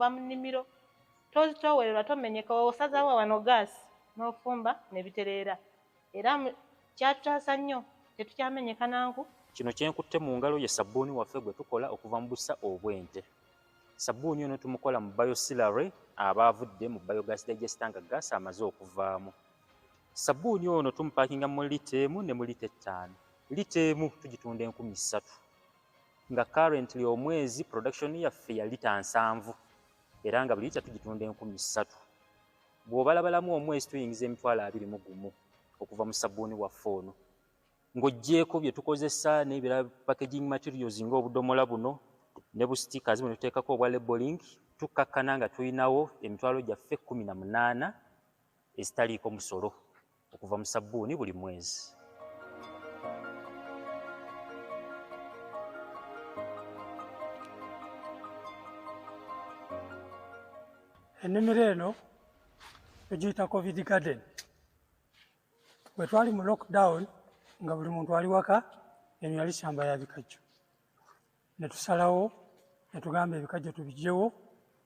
Bamunimiro towerera tomenyeka osazawo wano gas n'ofumba ne bitereera era kyatutaasa nnyo tetukyamenyeka nanku. Kino kyenkutte mu ngalo ye sabbuuni waffe gwe tukola okuva mu busa obw'ente. Sabbuuni ono tumukola mu biosilary aba avudde mu biogas digester nga gas amaze okuvaamu. Sabbuuni ono tumupakinga mu lita emu ne mu lita 5. Lita emu tugitunda 3,000 nga currently omwezi production yaffe ya lita 7 era nga buli lita tugitunda 3,000. Bw'obalabalamu omwezi tuyingiza 21,000 okuva mu sabbuuni waffe ono. Ng'oggyeko bye tukozesa n'ebirala packaging materials ng'obudomola buno ne bu stickers buno tuteekako obwa labeling, tukkakkana nga tulinawo emitwalo gyaffe 18 ezitaliiko musolo okuva mu sabbuuni buli mwezi. Ennimiro eno tugiyita COVID garden. Bwe twali mu lockdown nga buli muntu ali waka, eno yali ssamba ya bikajjo. Ne tusalawo ne tugamba ebikajjo tubigyewo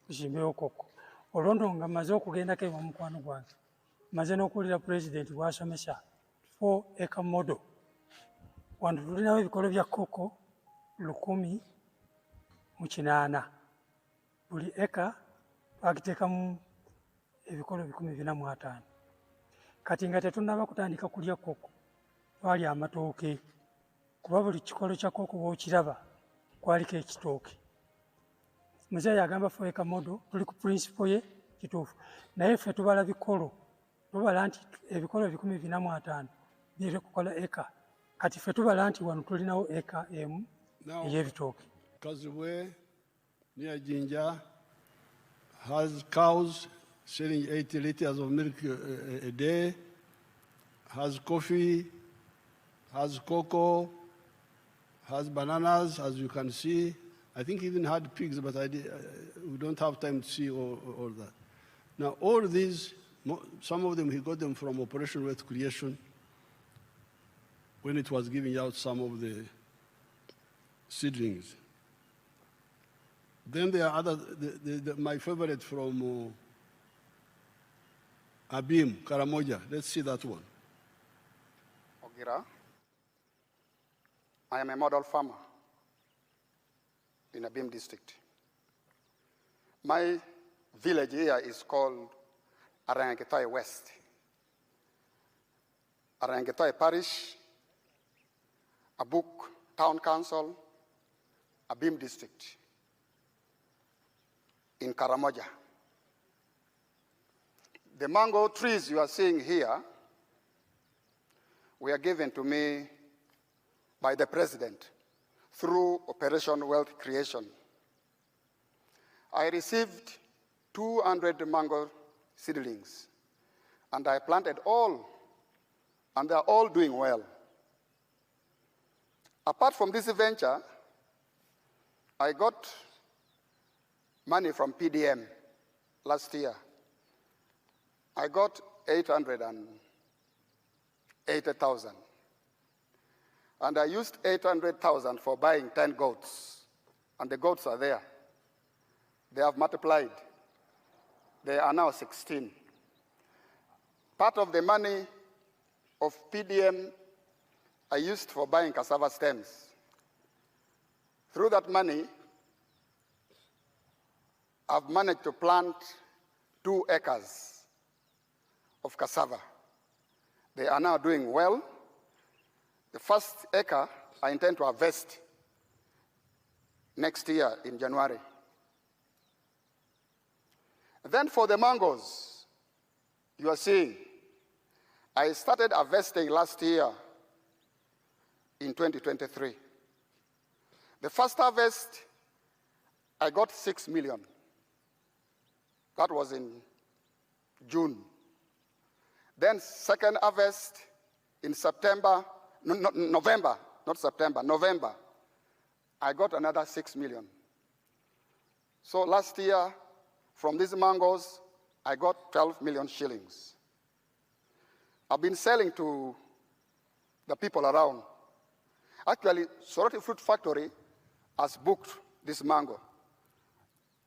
tusimbewo koko. Olwondo nga mmaze okugendako ewa mukwano gwange, mmaze n'okuwulira pulezidenti bw'asomesa 4-acre model. Wano tulinawo ebikolo bya koko 1,800. Buli eka twagiteekamu ebikolo 450. Kati nga tetunnaba kutandika kulya koko, twali amatooke kuba buli kikolo kya koko bw'okiraba kwaliko ekitooke. Muzeeyi agamba 4-acre model tuli ku principle ye kituufu, naye ffe tubala bikolo, tubala nti ebikolo 450 biri kukola eka. Kati ffe tubala nti wano tulinawo eka emu ey'ebitooke. Kazibwe near Jinja has cows selling 80 liters of milk a day, has coffee, has cocoa, has bananas, as you can see. I think he even had pigs, but we don't have time to see all that. Now, all these, some of them, he got them from Operation Wealth Creation when it was giving out some of the seedlings. Then there are other, my favorite from Abim, Karamoja. Let's see that one. Ogira. I am a model farmer in Abim district. My village here is called Arangetoy West. Arangetoy Parish, Abuk Town Council, Abim district in Karamoja. The mango trees you are seeing here were given to me by the president through Operation Wealth Creation. I received 200 mango seedlings, and I planted all, and they are all doing well. Apart from this venture, I got money from PDM last year. I got 880,000. And I used 800,000 for buying 10 goats. And the goats are there. They have multiplied. They are now 16. Part of the money of PDM I used for buying cassava stems. Through that money, I've managed to plant 2 acres of cassava. They are now doing well. The first acre I intend to harvest next year in January. Then for the mangoes, you are seeing, I started harvesting last year in 2023. The first harvest, I got 6 million. That was in June. Then second harvest in September, November, not September, November, I got another 6 million. So last year, from these mangoes, I got 12 million shillings. I've been selling to the people around. Actually, Soroti Fruit Factory has booked this mango.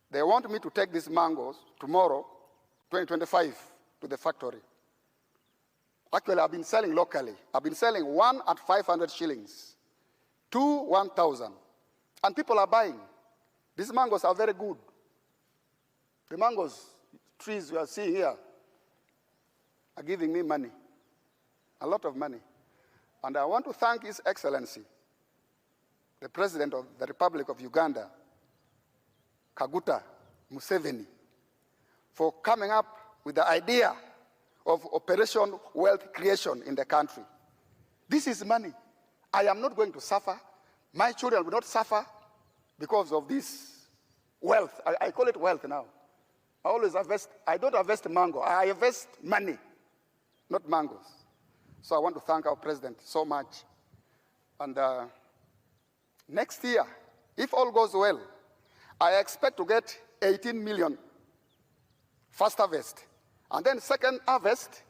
They want me to take these mangoes tomorrow, 2025, to the factory. Actually, I've been selling locally. I've been selling one at 500 shillings, two 1,000. And people are buying. These mangoes are very good. The mangoes trees we are seeing here are giving me money, a lot of money. And I want to thank His Excellency, the President of the Republic of Uganda, Kaguta Museveni, for coming up with the idea of Operation Wealth Creation in the country. This is money. I am not going to suffer. My children will not suffer because of this wealth. I call it wealth now. I always harvest, I don't harvest mango, I harvest money, not mangoes. So I want to thank our president so much. And next year, if all goes well, I expect to get 18 million first harvest. And then second harvest,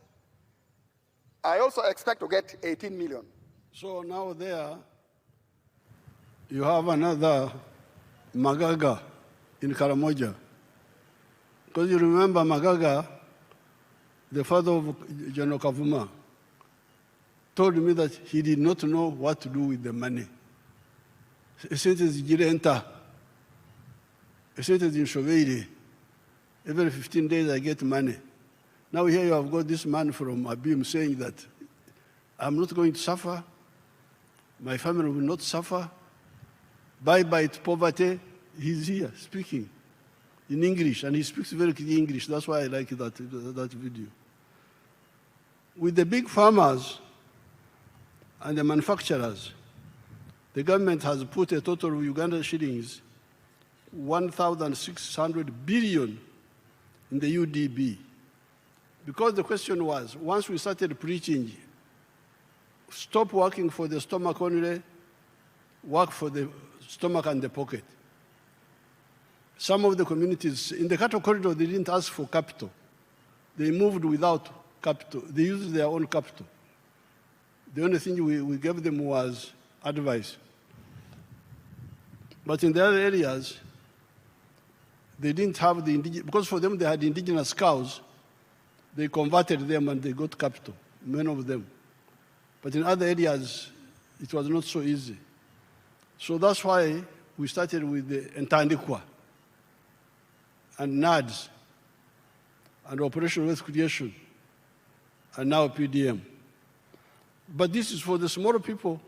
I also expect to get 18 million. So now there, you have another Magaga in Karamoja. Because you remember Magaga, the father of General Kavuma, told me that he did not know what to do with the money. Since it's Girenta, since it's in Shoveiri, every 15 days I get money. Now here you have got this man from Abim saying that I'm not going to suffer, my family will not suffer, bye-bye to poverty. He's here speaking in English, and he speaks very clear English. That's why I like that video. With the big farmers and the manufacturers, the government has put a total of Uganda shillings 1,600 billion in the UDB. Because the question was, once we started preaching, stop working for the stomach only, work for the stomach and the pocket. Some of the communities, in the cattle corridor, they didn't ask for capital. They moved without capital. They used their own capital. The only thing we gave them was advice. But in the other areas, they didn't have the indigenous, because for them they had indigenous cows, they converted them and they got capital, many of them. But in other areas, it was not so easy. So that's why we started with the Entandikwa and NADS and Operation Wealth Creation and now PDM. But this is for the smaller people.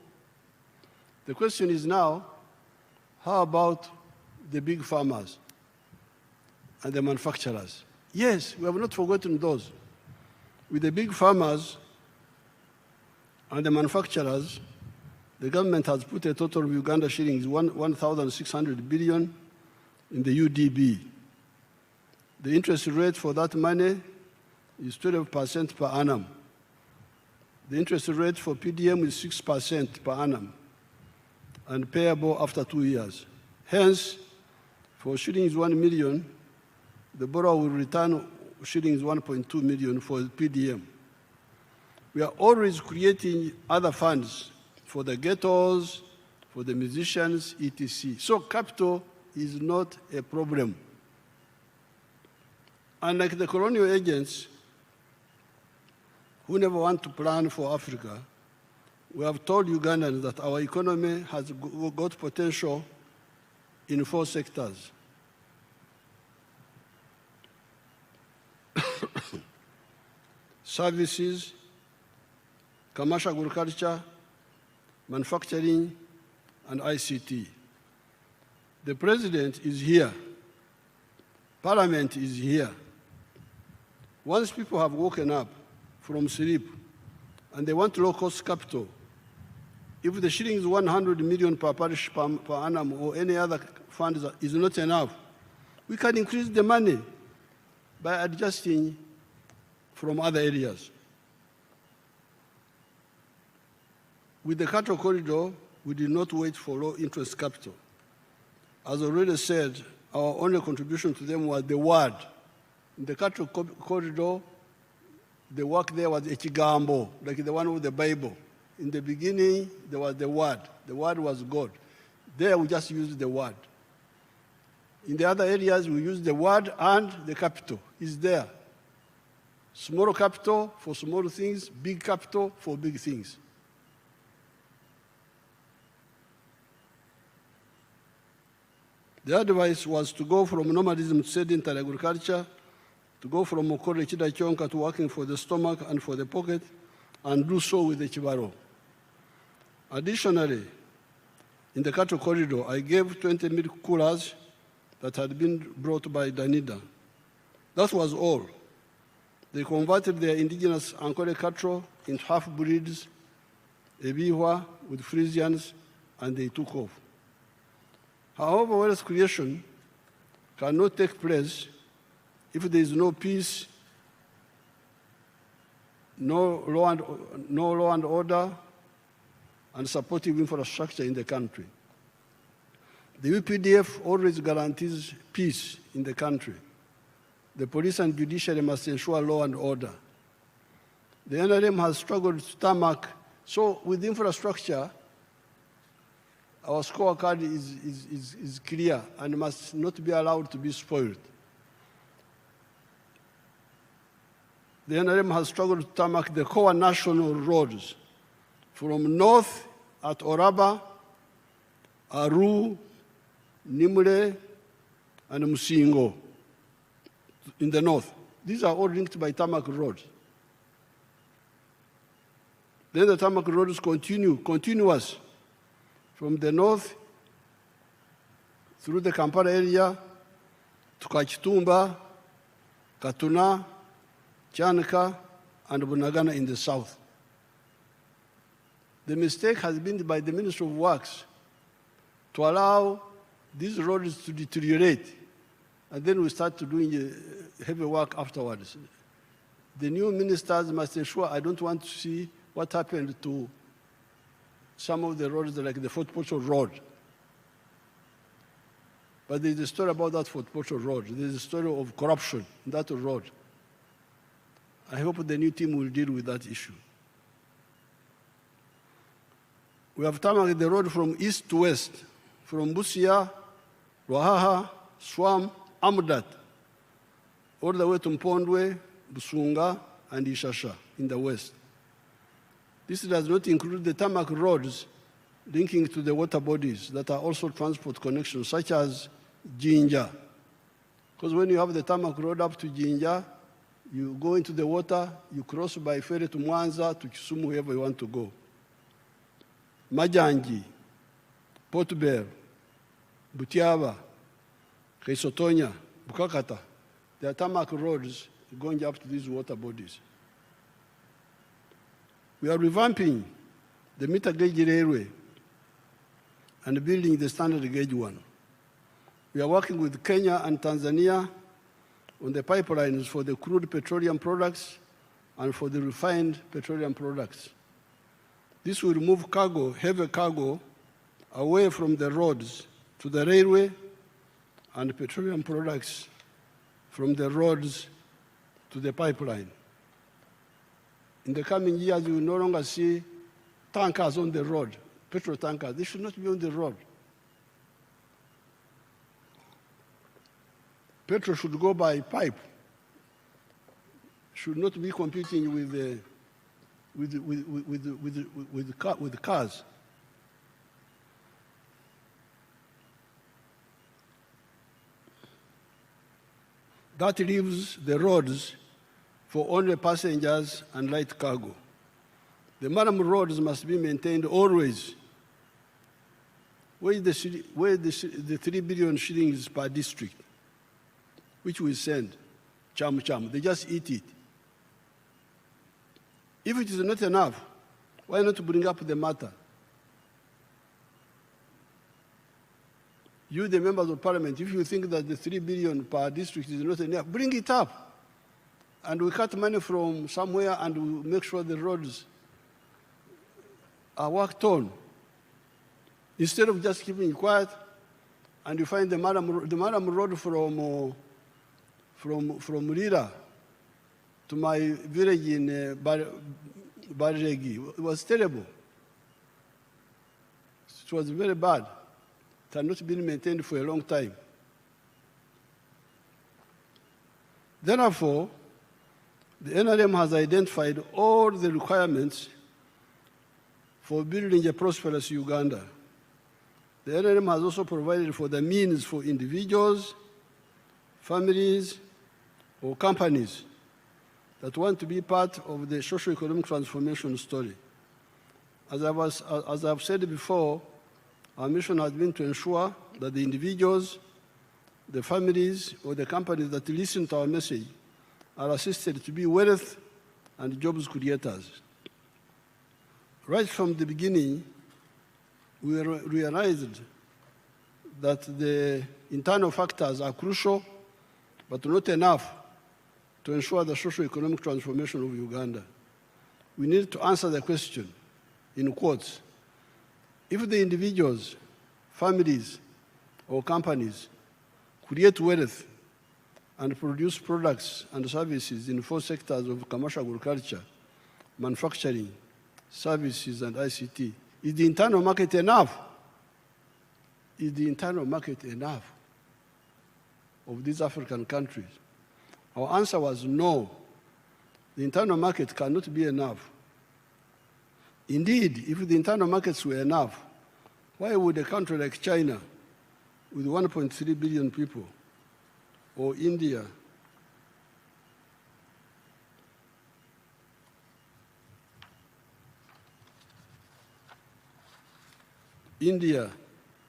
The question is now, how about the big farmers and the manufacturers? Yes, we have not forgotten those. With the big farmers and the manufacturers, the government has put a total of Uganda shillings 1,600 billion in the UDB. The interest rate for that money is 12% per annum. The interest rate for PDM is 6% per annum and payable after 2 years. Hence, for shillings 1 million, the borrower will return shillings 1.2 million for PDM. We are always creating other funds for the ghettos, for the musicians, etc. So capital is not a problem. Unlike the colonial agents who never want to plan for Africa, we have told Ugandans that our economy has got potential in 4 sectors. Services, commercial agriculture, manufacturing, and ICT. The president is here. Parliament is here. Once people have woken up from sleep and they want low-cost capital, if the shillings 100 million per parish per annum or any other fund is not enough, we can increase the money by adjusting from other areas. With the cattle corridor, we did not wait for low-interest capital. As already said, our only contribution to them was the word. In the cattle corridor, the work there was echigambo, like the one with the Bible. In the beginning, there was the word. The word was God. There we just used the word. In the other areas, we use the word and the capital is there. Small capital for small things, big capital for big things. The advice was to go from nomadism to sedentary agriculture, to go from Okore Chidachonka to working for the stomach and for the pocket, and do so with the Chibaro. Additionally, in the cattle corridor, I gave 20 milk coolers that had been brought by Danida. That was all. They converted their indigenous Ankole cattle into half-breeds, Ebiwa with Frisians, and they took off. However, wealth creation cannot take place if there is no peace, no law and order, and supportive infrastructure in the country. The UPDF always guarantees peace in the country. The police and judiciary must ensure law and order. The NRM has struggled to tarmac, so with infrastructure, our scorecard is clear and must not be allowed to be spoiled. The NRM has struggled to tarmac the core national roads from north at Oraba, Aru, Nimule, and Musingo in the north. These are all linked by tarmac roads. Then the tarmac roads continuous from the north through the Kampala area to Kachitumba, Katuna, Chanka, and Bunagana in the south. The mistake has been by the Ministry of Works to allow these roads to deteriorate, and then we start to doing heavy work afterwards. The new ministers must ensure, I don't want to see what happened to some of the roads like the Fort Portal Road. But there's a story about that Fort Portal Road. There's a story of corruption in that road. I hope the new team will deal with that issue. We have tarmacked the road from east to west, from Busia, Ruahaha, Swam, Amudat, all the way to Mpondwe, Busunga, and Ishasha in the west. This does not include the tarmac roads linking to the water bodies that are also transport connections, such as Jinja. Because when you have the tarmac road up to Jinja, you go into the water, you cross by ferry to Mwanza, to Kisumu, wherever you want to go. Majanji, Port Bell, Butiaba, Kaisotonya, Bukakata, there are tarmac roads going up to these water bodies. We are revamping the meter gauge railway and building the standard gauge one. We are working with Kenya and Tanzania on the pipelines for the crude petroleum products and for the refined petroleum products. This will move cargo, heavy cargo, away from the roads to the railway, and petroleum products from the roads to the pipeline. In the coming years, you will no longer see tankers on the road, petrol tankers. They should not be on the road. Petrol should go by pipe, should not be competing with cars. That leaves the roads for only passengers and light cargo. The Maram roads must be maintained always. Where is the 3 billion shillings per district, which we send, cham. They just eat it. If it is not enough, why not bring up the matter? You, the members of parliament, if you think that the 3 billion per district is not enough, bring it up. And we cut money from somewhere and we make sure the roads are worked on. Instead of just keeping quiet, and you find the Maram road from Rira to my village in Barregi. It was terrible. It was very bad. It had not been maintained for a long time. Therefore, the NRM has identified all the requirements for building a prosperous Uganda. The NRM has also provided for the means for individuals, families, or companies that want to be part of the socio-economic transformation story. As I've said before, our mission has been to ensure that the individuals, the families, or the companies that listen to our message are assisted to be wealth and jobs creators. Right from the beginning, we realized that the internal factors are crucial, but not enough to ensure the socio-economic transformation of Uganda. We need to answer the question, in quotes, if the individuals, families, or companies create wealth and produce products and services in 4 sectors of commercial agriculture, manufacturing, services, and ICT, is the internal market enough? Is the internal market enough of these African countries? Our answer was no. The internal market cannot be enough. Indeed, if the internal markets were enough, why would a country like China, with 1.3 billion people, or India,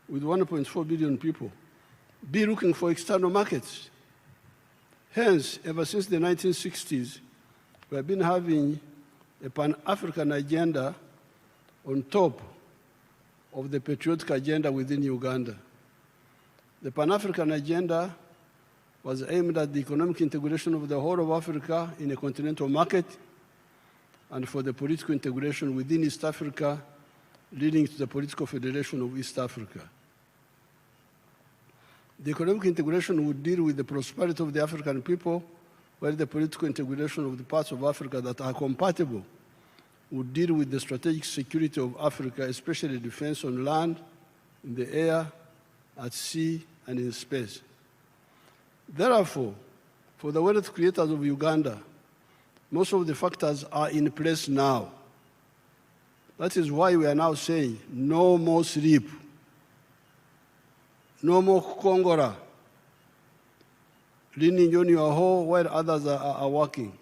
with 1.4 billion people, be looking for external markets? Hence, ever since the 1960s, we have been having a Pan-African agenda on top of the patriotic agenda within Uganda. The Pan-African agenda was aimed at the economic integration of the whole of Africa in a continental market and for the political integration within East Africa, leading to the political federation of East Africa. The economic integration would deal with the prosperity of the African people, while the political integration of the parts of Africa that are compatible would deal with the strategic security of Africa, especially defense on land, in the air, at sea, and in space. Therefore, for the wealth creators of Uganda, most of the factors are in place now. That is why we are now saying no more sleep, no more kukongora, leaning on your hoe while others are working.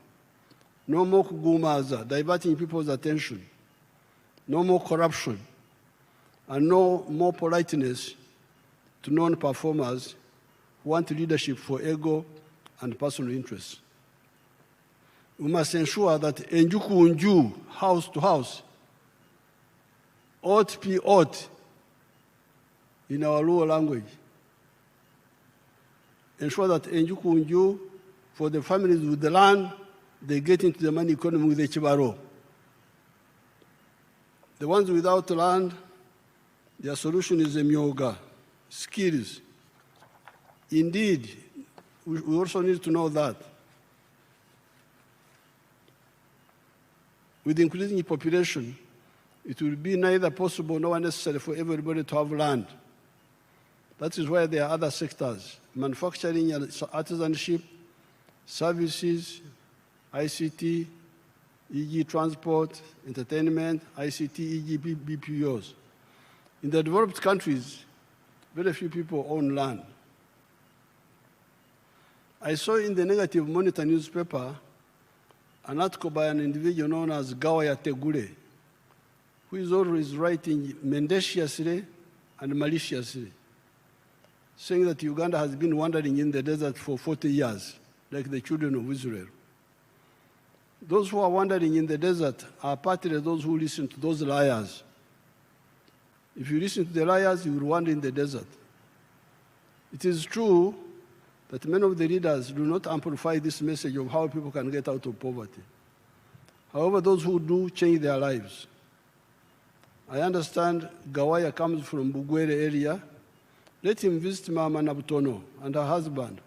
No more kugumaza, diverting people's attention. No more corruption. And no more politeness to non-performers who want leadership for ego and personal interests. We must ensure that enjuku unju, house to house, ought be ought in our Luo language. Ensure that enjuku unju, for the families with the land, they get into the money economy with the chibaro. The ones without land, their solution is a myoga, skills. Indeed, we also need to know that with increasing population, it will be neither possible nor necessary for everybody to have land. That is why there are other sectors, manufacturing and artisanship, services, ICT, e.g. transport, entertainment, ICT, e.g. BPOs. In the developed countries, very few people own land. I saw in the Negative Monitor newspaper an article by an individual known as Gawaya Tegule, who is always writing mendaciously and maliciously, saying that Uganda has been wandering in the desert for 40 years, like the children of Israel. Those who are wandering in the desert are partly those who listen to those liars. If you listen to the liars, you will wander in the desert. It is true that many of the leaders do not amplify this message of how people can get out of poverty. However, those who do change their lives. I understand Gawaya comes from Bugwere area. Let him visit Mama Nabutono and her husband,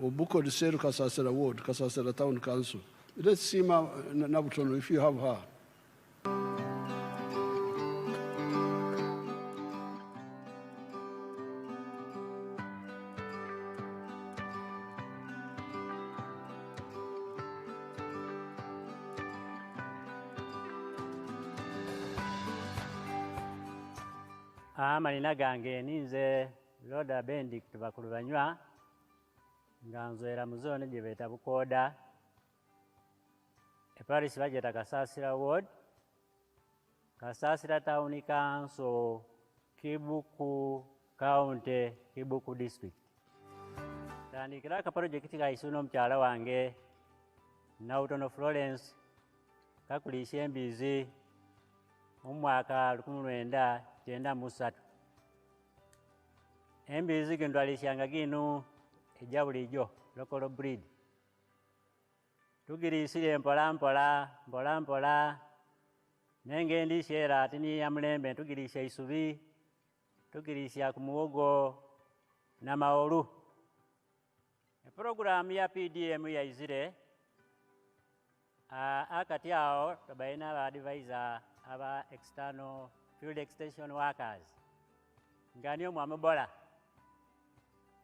Obuko Diseru Kasasera Ward, Kasasera Town Council. Let's see Mama Nabutono if you have her. Amanina gange ninze Loda Benedict Bakulubanywa nga nzwera mu zone gye beeta Bukooda eparish bageta Kasasira Ward, Kasasira Town Council, Kibuku County, Kibuku District. Tandikira ka project ka isuno mkyala wange Nautono Florence kakulisha embizi mu mwaka 1993. Embizi gendwalishanga ginu ejja bulijjo local breed. Tugirisire mpola nenge ndishera atini ya mulembe tugirisha isubi, tugirisha ku muwogo na maolu. Program ya PDM ya izire akati yao tabaina ba advisor aba external field extension workers nganio mwamubola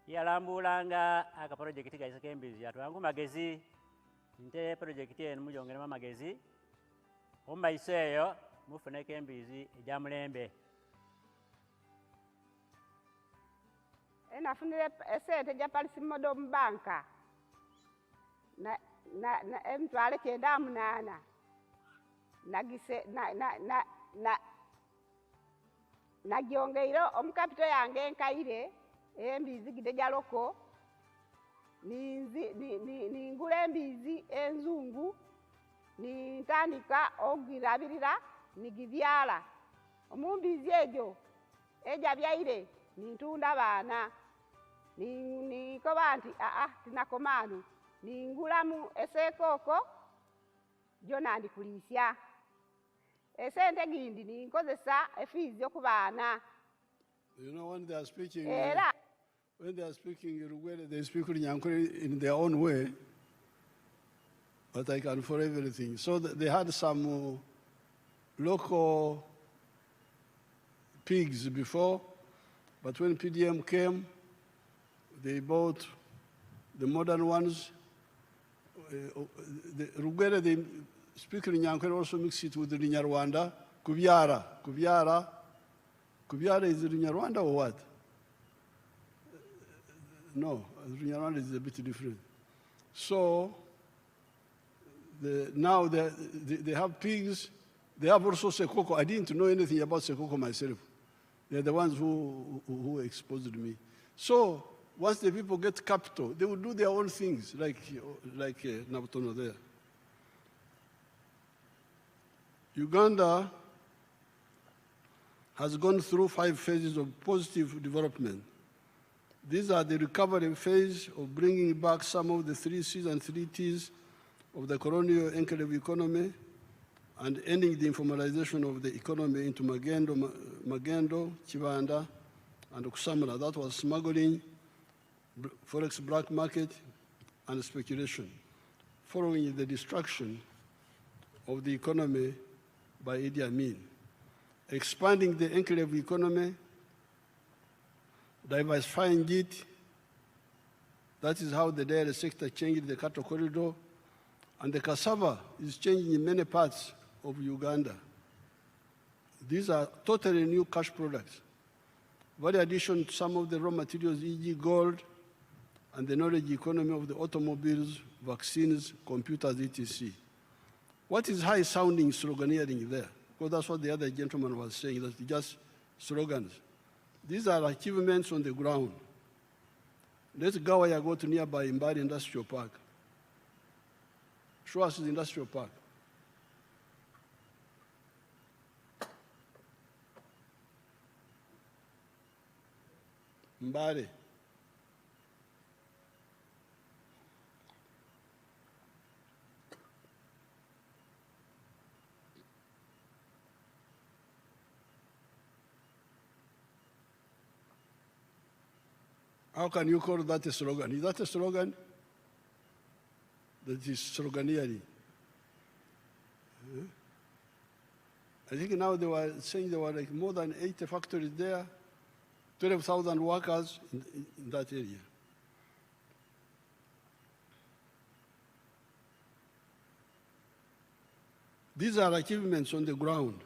yalambulanga aka project ga isekembizi atwangu magezi nte project eno mujongera magezi omaiseyo mufune kembizi eja mulembe. Nafunire esente ja Palisi Modo Banka na emtwale 98 nagise nagyongeiro omukapito yange nkaire embizi gide jaloko ningula embizi enzungu nintandika ogirabirira nigibyala omumbizi ejo eja byaire nintunda baana nikoba nti tinakomanu ningulamu esekoko jona ndikulisya esente gindi ninkozesa efizi yokubaana. You know, when they are speaking Rugwele, they speak Nyankore in their own way, but I can for everything. So they had some local pigs before, but when PDM came, they bought the modern ones. The Rugwele, they speak Nyankore, also mix it with the Nyarwanda. Kubyara is the Nyarwanda or what? No, Nyarwanda is a bit different. So now they have pigs. They have also sekoko. I didn't know anything about sekoko myself. They're the ones who exposed me. So once the people get capital, they will do their own things, like Nabutono there. Uganda has gone through 5 phases of positive development. These are the recovery phase of bringing back some of the 3 C's and 3 T's of the colonial enclave economy and ending the informalization of the economy into Magendo, Chibanda, and Okusamala. That was smuggling, forex black market, and speculation, following the destruction of the economy by Idi Amin. Expanding the enclave economy, diversifying it. That is how the dairy sector changed the cattle corridor. And the cassava is changing in many parts of Uganda. These are totally new cash products. Very addition to some of the raw materials, e.g. gold, and the knowledge economy of the automobiles, vaccines, computers, etc. What is high-sounding sloganeering there? Because that's what the other gentleman was saying, that's just slogans. These are achievements on the ground. Let's go to nearby Mbari Industrial Park. Show us the industrial park. Mbari. How can you call that a slogan? Is that a slogan? That is sloganeering. I think now they were saying there were like more than 80 factories there, 12,000 workers in that area. These are achievements on the ground.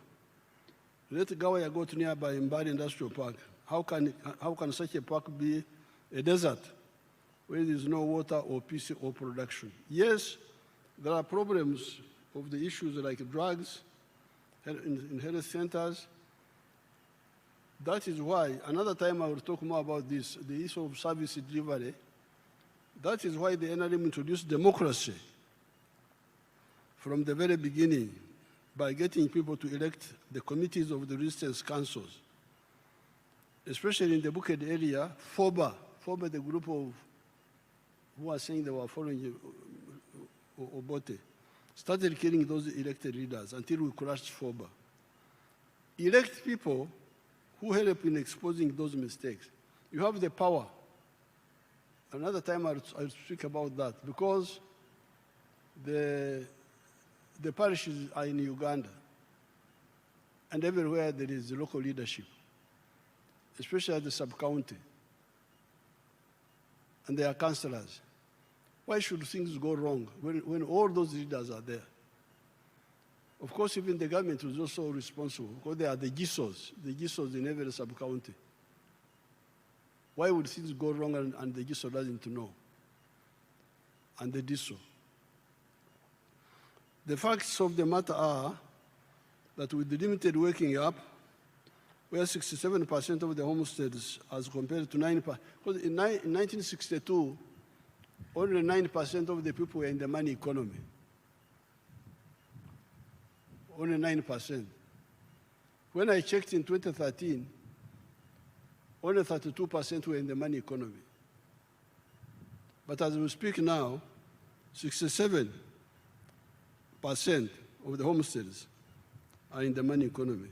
Let Gawaya go to nearby Mbari Industrial Park. How can such a park be a desert where there is no water or peace or production? Yes, there are problems of the issues like drugs in health centers. That is why, another time I will talk more about this, the issue of service delivery. That is why the NRM introduced democracy from the very beginning by getting people to elect the committees of the resistance councils, especially in the Buked area. FOBA, the group of who are saying they were following Obote, started killing those elected leaders until we crushed FOBA. Elect people who help in exposing those mistakes. You have the power. Another time I'll speak about that, because the parishes are in Uganda, and everywhere there is local leadership, especially at the sub-county, and there are councillors. Why should things go wrong when all those leaders are there? Of course, even the government is also responsible, because they are the GISOs in every sub-county. Why would things go wrong and the GISO doesn't know? And the DISO. The facts of the matter are that with the limited waking up, where 67% of the homesteads as compared to 9%, because in 1962, only 9% of the people were in the money economy. Only 9%. When I checked in 2013, only 32% were in the money economy. But as we speak now, 67% of the homesteads are in the money economy.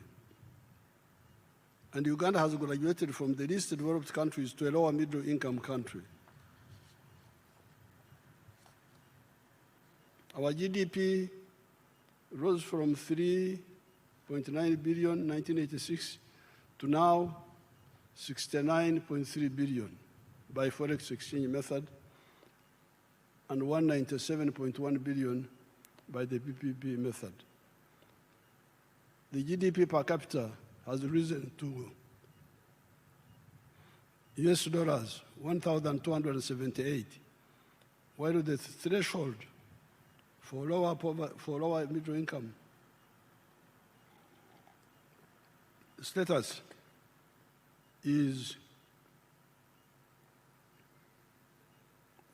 And Uganda has graduated from the least developed countries to a lower middle income country. Our GDP rose from 3.9 billion in 1986 to now 69.3 billion by forex exchange method, and 197.1 billion by the PPP method. The GDP per capita has risen to US dollars 1,278, while the threshold for lower middle income status is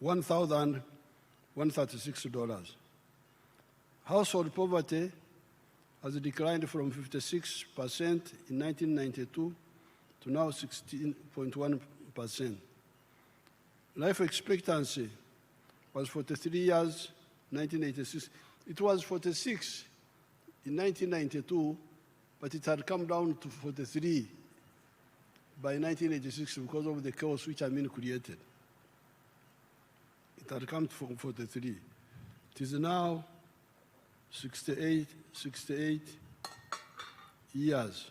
$1,136. Household poverty has declined from 56% in 1992 to now 16.1%. Life expectancy was 43 years in 1986. It was 46 in 1992, but it had come down to 43 by 1986 because of the chaos which Amin created. It had come from 43. It is now 68 years.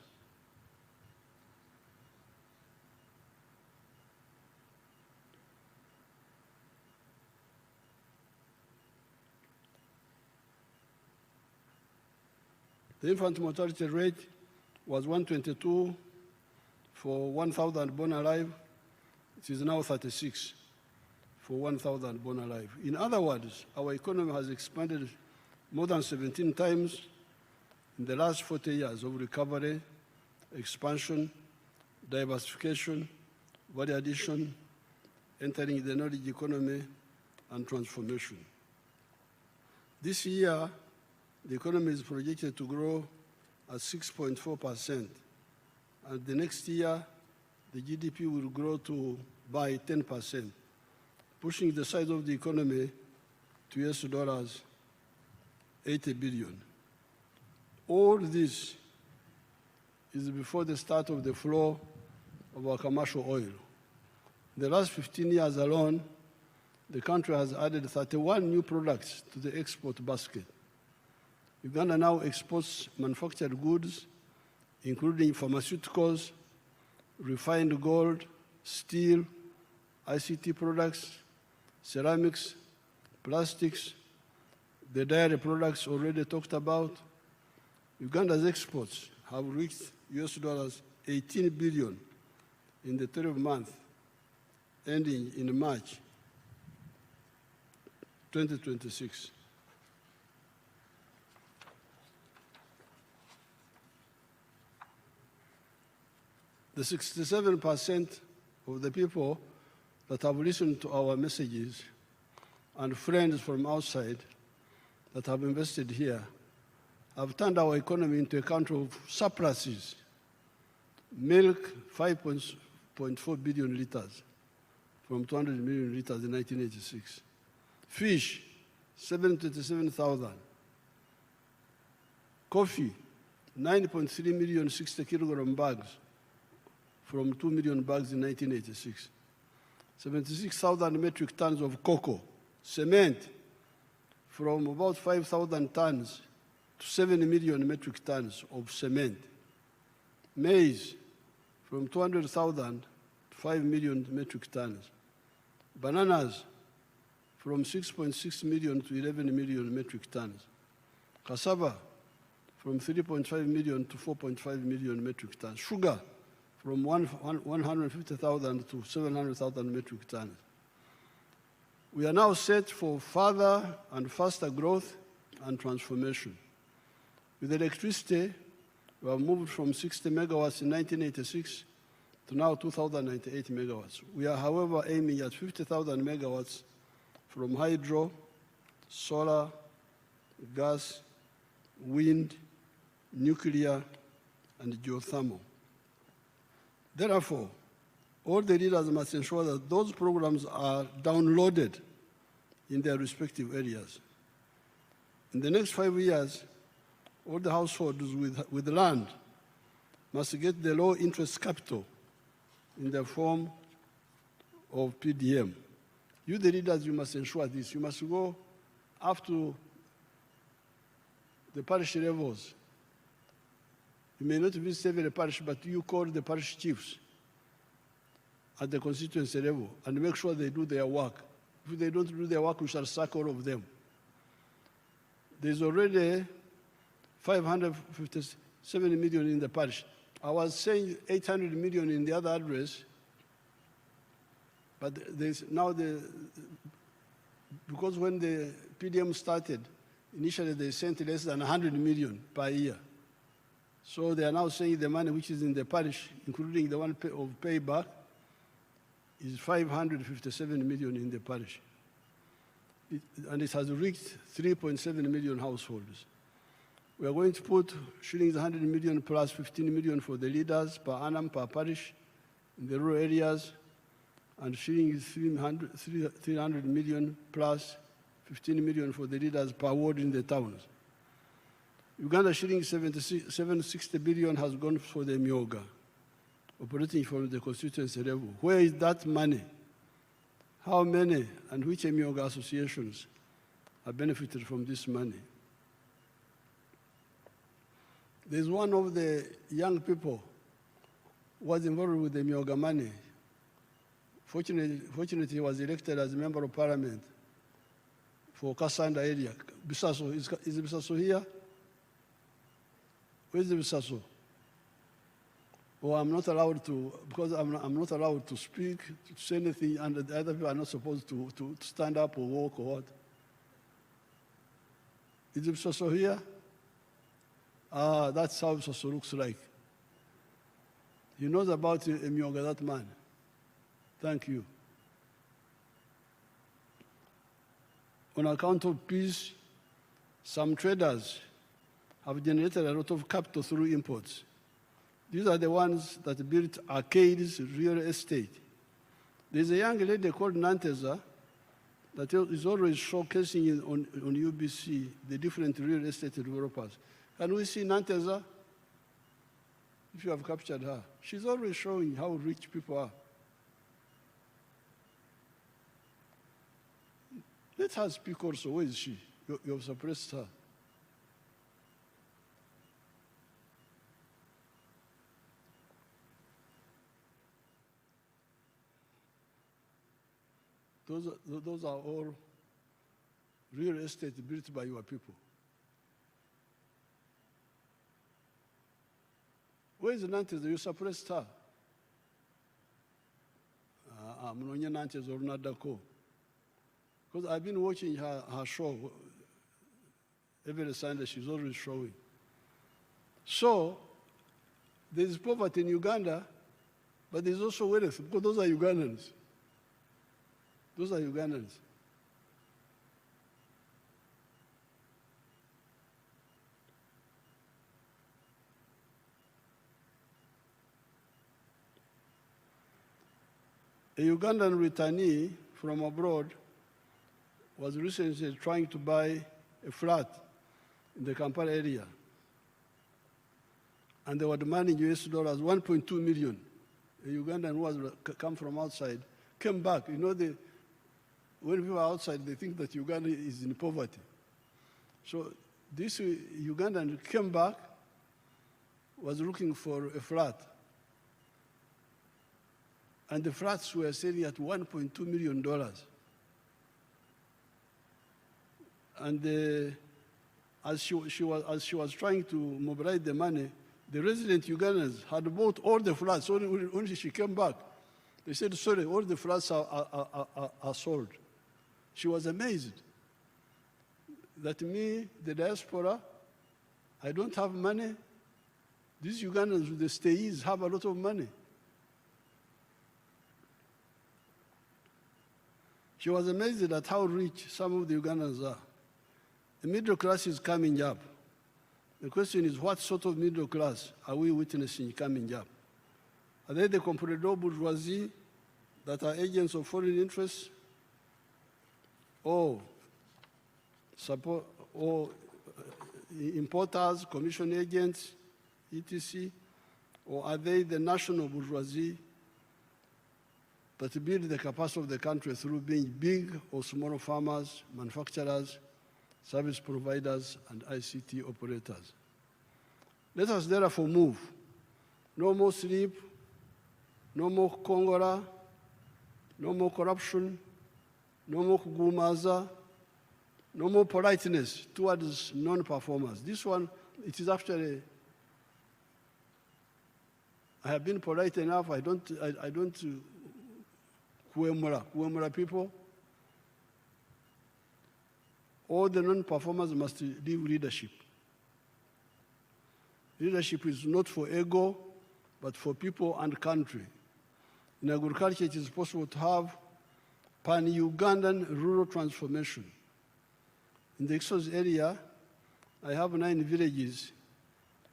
The infant mortality rate was 122 for 1,000 born alive. It is now 36 for 1,000 born alive. In other words, our economy has expanded more than 17 times in the last 40 years of recovery, expansion, diversification, value addition, entering the knowledge economy, and transformation. This year, the economy is projected to grow at 6.4%, and the next year, the GDP will grow by 10%, pushing the size of the economy to US dollars 80 billion. All this is before the start of the flow of our commercial oil. In the last 15 years alone, the country has added 31 new products to the export basket. Uganda now exports manufactured goods, including pharmaceuticals, refined gold, steel, ICT products, ceramics, plastics, the dairy products already talked about. Uganda's exports have reached US dollars 18 billion in the 12 months ending in March 2026. The 67% of the people that have listened to our messages and friends from outside that have invested here have turned our economy into a country of surpluses. Milk, 5.4 billion liters from 200 million liters in 1986. Fish, 727,000. Coffee, 9.3 million 60 kilogram bags from 2 million bags in 1986. 76,000 metric tons of cocoa. Cement, from about 5,000 tons to 7 million metric tons of cement. Maize, from 200,000 to 5 million metric tons. Bananas, from 6.6 million to 11 million metric tons. Cassava, from 3.5 million to 4.5 million metric tons. Sugar, from 150,000 to 700,000 metric tons. We are now set for further and faster growth and transformation. With electricity, we have moved from 60 megawatts in 1986 to now 2,098 megawatts. We are, however, aiming at 50,000 megawatts from hydro, solar, gas, wind, nuclear, and geothermal. Therefore, all the leaders must ensure that those programs are downloaded in their respective areas. In the next 5 years, all the households with land must get the low interest capital in the form of PDM. You, the leaders, you must ensure this. You must go up to the parish levels. You may not visit every parish, but you call the parish chiefs at the constituency level and make sure they do their work. If they don't do their work, we shall sack all of them. There's already 557 million in the parish. I was saying 800 million in the other address, but there's now because when the PDM started, initially they sent less than 100 million per year. So they are now saying the money which is in the parish, including the one of payback, is 557 million in the parish. And it has reached 3.7 million households. We are going to put shillings 100 million plus 15 million for the leaders per annum per parish in the rural areas, and shillings 300 million plus 15 million for the leaders per ward in the towns. Uganda shilling 760 billion has gone for the Myoga, operating from the constituency level. Where is that money? How many and which Myoga associations have benefited from this money? There's one of the young people who was involved with the Myoga money. Fortunately, he was elected as a member of parliament for Kasanda area. Bisaso, is Bisaso here? Where's the Bisaso? Oh, I'm not allowed to, because I'm not allowed to speak, to say anything, and the other people are not supposed to stand up or walk or what. Is the Bisaso here? Ah, that's how Bisaso looks like. He knows about Myoga, that man. Thank you. On account of peace, some traders have generated a lot of capital through imports. These are the ones that built Arcade's real estate. There's a young lady called Nanteza that is always showcasing on UBC the different real estate developers. Can we see Nanteza? If you have captured her. She's always showing how rich people are. Let her speak also. Where is she? You have suppressed her. Those are all real estate built by your people. Where Where's Nantes? You suppressed her. Mnonya Nantes or Nadako. Because I've been watching her show. Every Sunday she's always showing. So, there's poverty in Uganda, but there's also wealth, because those are Ugandans. Those are Ugandans. A Ugandan returnee from abroad was recently trying to buy a flat in the Kampala area. And they were demanding US dollars 1.2 million. A Ugandan who has come from outside came back. You know, when people are outside, they think that Uganda is in poverty. So this Ugandan came back, was looking for a flat. And the flats were selling at $1.2 million. And as she was trying to mobilize the money, the resident Ugandans had bought all the flats. Only she came back, they said, sorry, all the flats are sold. She was amazed that me, the diaspora, I don't have money. These Ugandans, the stayees, have a lot of money. She was amazed at how rich some of the Ugandans are. The middle class is coming up. The question is, what sort of middle class are we witnessing coming up? Are they the comprador bourgeoisie that are agents of foreign interests, or importers, commission agents, etc., or are they the national bourgeoisie that build the capacity of the country through being big or small farmers, manufacturers, service providers, and ICT operators? Let us therefore move. No more sleep, no more Kongora, no more corruption, no more kugumaza, no more politeness towards non-performers. This one, it is actually, I have been polite enough. I don't kuemura people. All the non-performers must leave leadership. Leadership is not for ego, but for people and country. In agriculture, it is possible to have pan-Ugandan rural transformation. In the Ixos area, I have 9 villages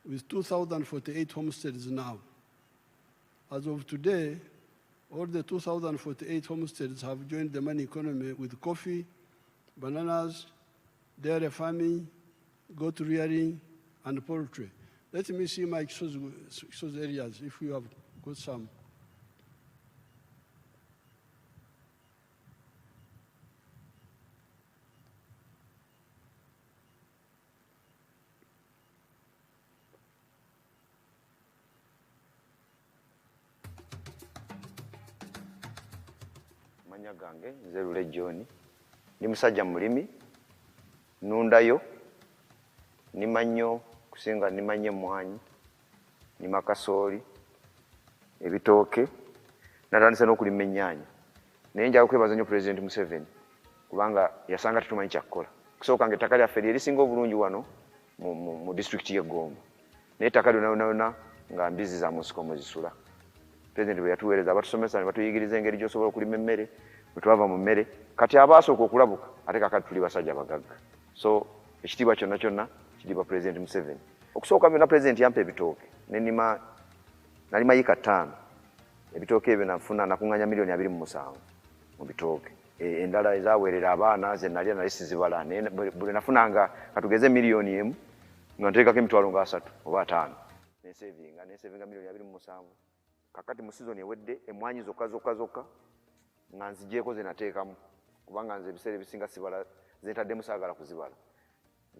with 2,048 homesteads now. As of today, all the 2,048 homesteads have joined the money economy with coffee, bananas, dairy farming, goat rearing, and poultry. Let me see my Ixos areas, if you have got some. Manya gange nzerule John ndi musajja mulimi nundayo nimanyo kusinga nimanye mwanyi ni makasoli ebitooke natandise n'okulima ennyaanya naye njagala kwebaza nnyo President Museveni kubanga yasanga tetumanyi kyakkola. Kusooka nga ettaka lyaffe lyerisinga obulungi wano mu disitulikiti y'e Gombo naye ettaka lyonna nga mbizi za musiko muzisula. President bwe yatuweereza abatusomesa ne batuyigiriza engeri gy'osobola okulima emmere bwe twava mu mmere kati abaasooka okulabuka ate kakati tuli basajja bagagga. So ekitiibwa kyonna kyonna kiriibwa President Museveni. Okusooka byonna President yampa ebitooke nalima yiika 5. Ebitooke ebyo nafuna nakuŋŋanya $227 mu bitooke. Endala ezaaweerera abaana ze nalya nali sizibala naye buli nafunanga katugeze $1,000,000 nga nteekako emitwalo nga 3 oba 5 nesevinga $227. Kakati mu season ewedde emmwanyi zokka nga nzigyeko ze nateekamu kubanga nze ebiseera ebisinga sibala zentaddemu saagala kuzibala.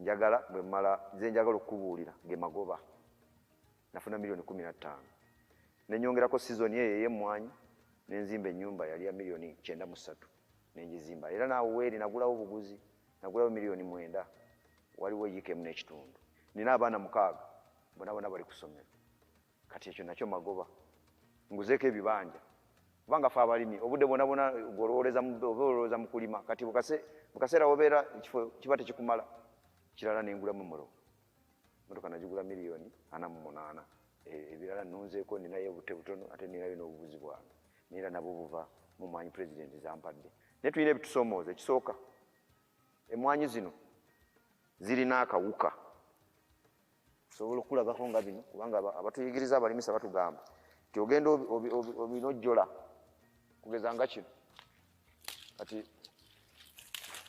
Njagala bwe mmala ze njagala okukubuulira ge magoba nafuna $15,000,000 nenyongerako season eyo ey'emmwanyi nenzimba ennyumba yali ya $903,000 nenjizimba era naawe weeri nagulawo buguzi nagulawo $9,000,000 waliwo yiika emu n'ekitundu. Nina abaana 6 bonna bali ku ssomero kati ekyo nakyo magoba nguzeeko ebibanja kubanga fe abalimi obudde bwona olowooza mu kulima kati mu kaseera wobeera ekifo kiba tekikumala kirala nengulamu emmotoka motoka nagigula $48,000 ebirala nonzeeko ninayo obute butono ate ninayo n'obubuzi bwange nera nabo buva mu mwanyi pulezidenti zampadde naye tulina ebitusoomooza ekisooka emwanyi zino zirina akawuka tusobola okulabako nga bino kubanga abatuyigiriza abalimisa batugamba nti ogenda obinojjola kugeza nga kino kati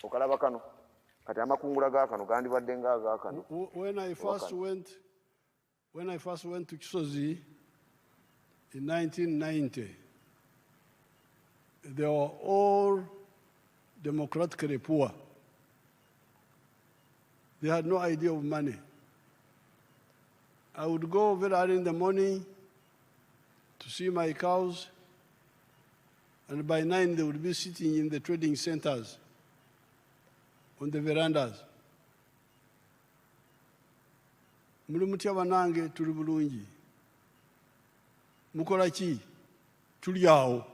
okalaba kano kati amakungula gaakano gandibadde ngaagaakano. When I first went to Kisozi in 1990, they were all democratically poor. They had no idea of money. I would go very early in the morning to see my cows, and by 9 they would be sitting in the trading centers on the verandas. Muli mutya banange tuli bulungi. Mukola ki? Tuli awo.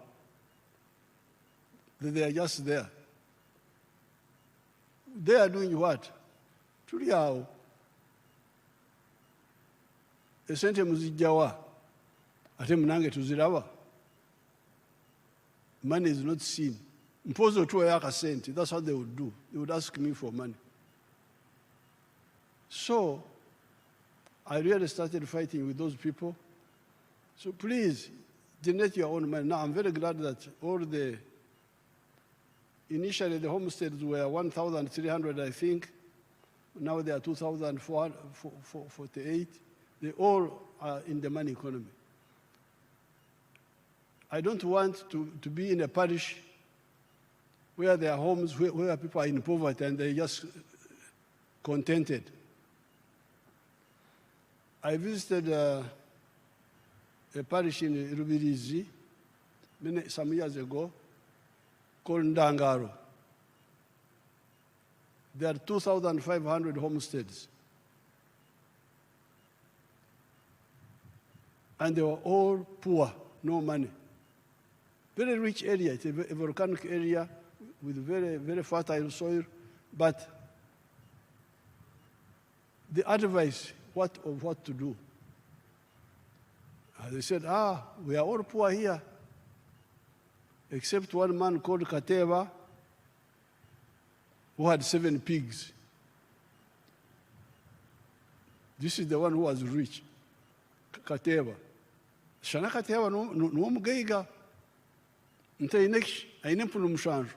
They are just there. They are doing what? Tuli awo. Esente muzijjawa. Ate munange tuziraba. Money is not seen. Mpozo tuwa yaka sente. That's what they would do. They would ask me for money. So, I really started fighting with those people. So please, donate your own money. Now, I'm very glad that initially the homesteads were 1,300, I think. Now they are 2,448. They all are in the money economy. I don't want to be in a parish where there are homes where people are in poverty and they're just contented. I visited a parish in Rubirizi some years ago called Ndangaro. There are 2,500 homesteads. And they were all poor, no money. Very rich area, it's a volcanic area with very, very fertile soil, but the advice of what to do. They said, we are all poor here, except one man called Kateva, who had 7 pigs. This is the one who was rich, Kateva. Shana Kateva no mugeiga. Nte inesh ainempunu mshanju.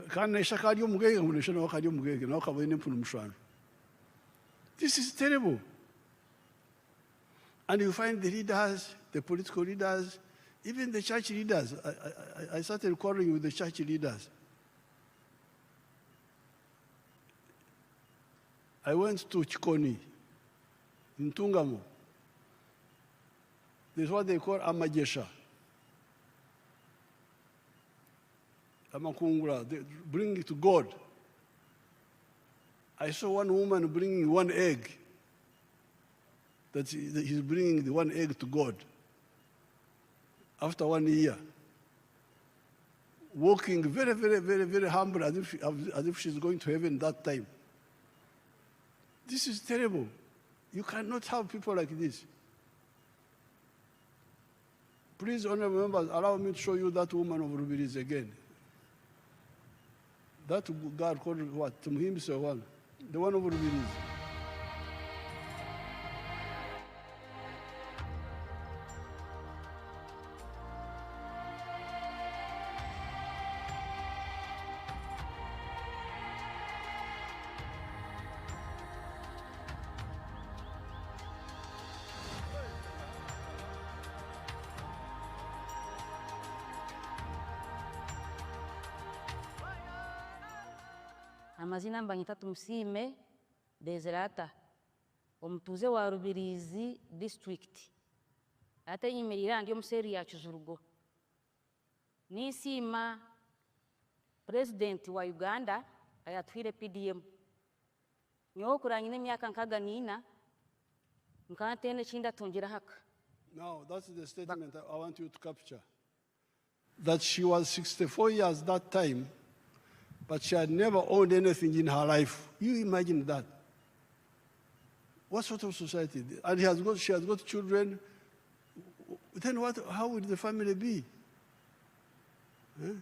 Kana shakali mugeiga muneshana wakali mugeiga na wakaba ainempunu mshanju. This is terrible. And you find the leaders, the political leaders, even the church leaders. I started quarreling with the church leaders. I went to Chikoni, in Tungamo. There's what they call Amajesha. Amakungura, they bring it to God. I saw one woman bringing 1 egg. That he's bringing the 1 egg to God. After 1 year. Walking very, very, very, very humble as if she's going to heaven that time. This is terrible. You cannot have people like this. Please, honorable members, allow me to show you that woman of Rubirizi again. That God called what? Himself, the one of Rubirizi. Amazina mbanyita Musime Deserata omutuze wa Rubirizi district ate nyimirira ndi omuseri ya Kizurugo nisima president wa Uganda ayatwire PDM nyokuranyine emyaka 64 nkantene chinda tungira haka. Now, that's the statement I want you to capture. That she was 64 years that time, but she had never owned anything in her life. You imagine that. What sort of society? And she has got children. Then how would the family be? Eh?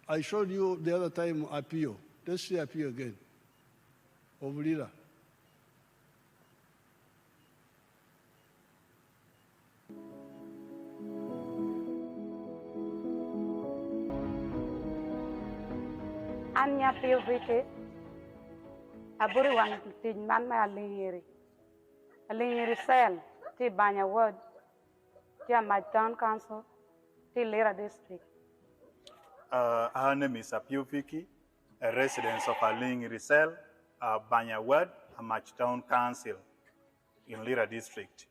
I showed you the other time appeal. Let's see appeal again. Of Lila. Anya pio vite aburi wan ti man ma alingiri sel ti Banya ward ti my town council ti Lira district. Her name is Apio Vicky, a resident of Alingiri Cell, Banya ward, Amach Town Council in Lira district.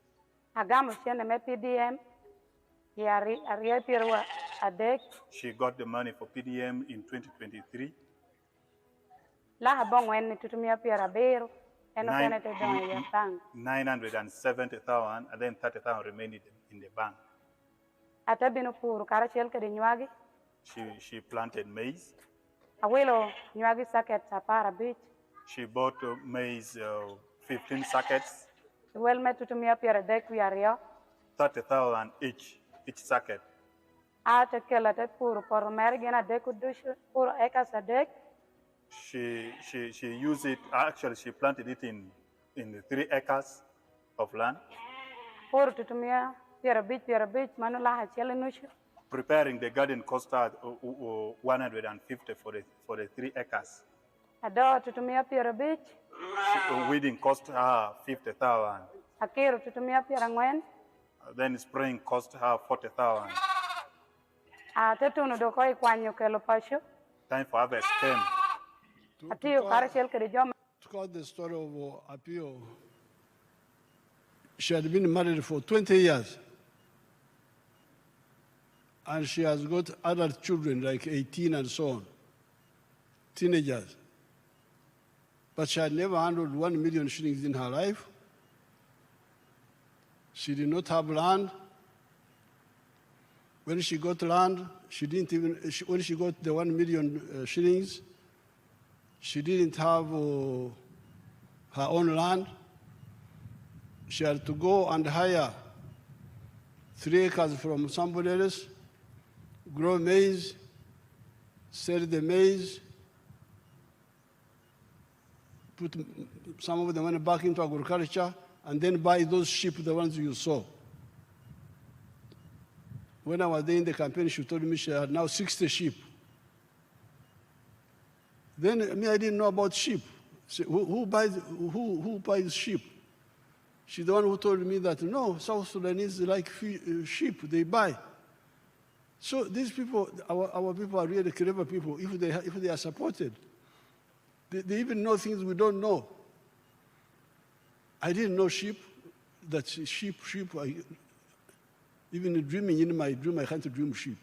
Agamu shene me PDM yari ariya pirwa adek. She got the money for PDM in 2023. La habong wen tutumia pira bero eno kene te don ya bank 970,000 and then 30,000 remained in the bank. Atabino puru kara chel ke nyuagi. She planted maize. Awelo nyuagi saket sapara beach. She bought maize 15 sackets. Well me tutumia pira dek yario 30,000 each sacket. Ate kela te puru por mergena deku dushu puru eka sadek. She used it, actually she planted it in the 3 acres of land. Puru tutumia pira beach manula hachele nushu. Preparing the garden cost her 150 for the 3 acres. Ado tutumia pira beach. Weeding cost her 50,000. Akiru tutumia pira ngwen. Then spraying cost her 40,000. Tetunu doko ikwanyo kelo pashu. Time for harvest came. Atiyo karashel kedi To cut the story of Apio, she had been married for 20 years. And she has got adult children, like 18 and so on, teenagers. But she had never handled 1 million shillings in her life. She did not have land. When she got land, when she got the 1 million shillings, she didn't have her own land. She had to go and hire 3 acres from somebody else, grow maize, sell the maize, put some of the money back into agriculture, and then buy those sheep, the ones you saw. When I was there in the campaign, she told me she had now 60 sheep. Then I didn't know about sheep. So who buys sheep? She's the one who told me that, no, South Sudanese like sheep, they buy. So these people, our people are really clever people if they are supported. They even know things we don't know. I didn't know sheep, even dreaming in my dream, I can't dream sheep.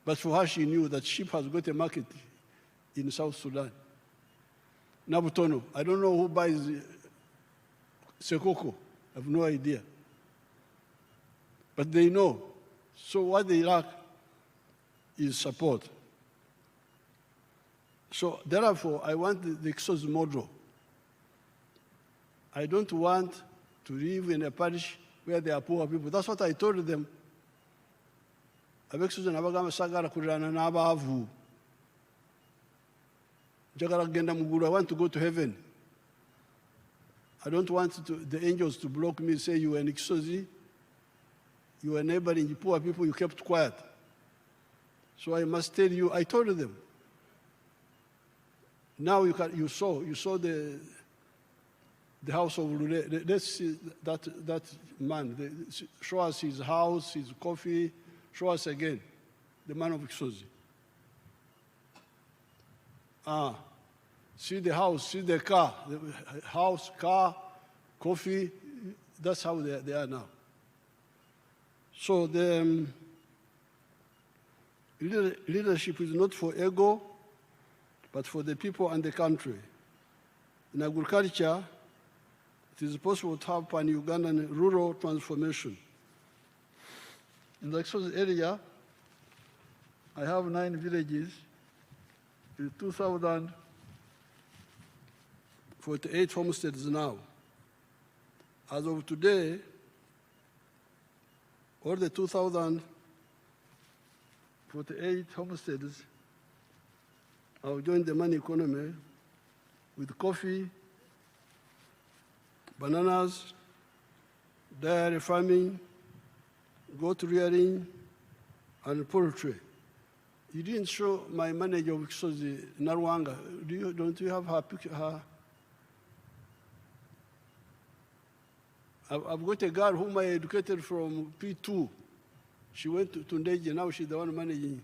But for her, she knew that sheep has got a market in South Sudan. Nabutono, I don't know who buys Sekoko. I have no idea. But they know. So what they lack is support. So therefore, I want the Exos model. I don't want to live in a parish where there are poor people. That's what I told them. I want to go to heaven. I don't want the angels to block me, say you are an Exosi, you are neighboring poor people, you kept quiet. So I must tell you, I told them. Now you saw the house of Lule. Let's see that man. Show us his house, his coffee. Show us again, the man of Exosi. See the house, see the car, the house, car, coffee. That's how they are now. So the leadership is not for ego, but for the people and the country. In agriculture, it is possible to have pan-Ugandan rural transformation. In the Exodus area, I have 9 villages with 2,048 homesteads now. As of today, all the 2,048 homesteads have joined the money economy with coffee, bananas, dairy farming, goat rearing, and poultry. You didn't show my manager of Exodus, Narwanga. Don't you have her picture? I've got a girl whom I educated from P2. She went to Ndeje, now she's the one managing.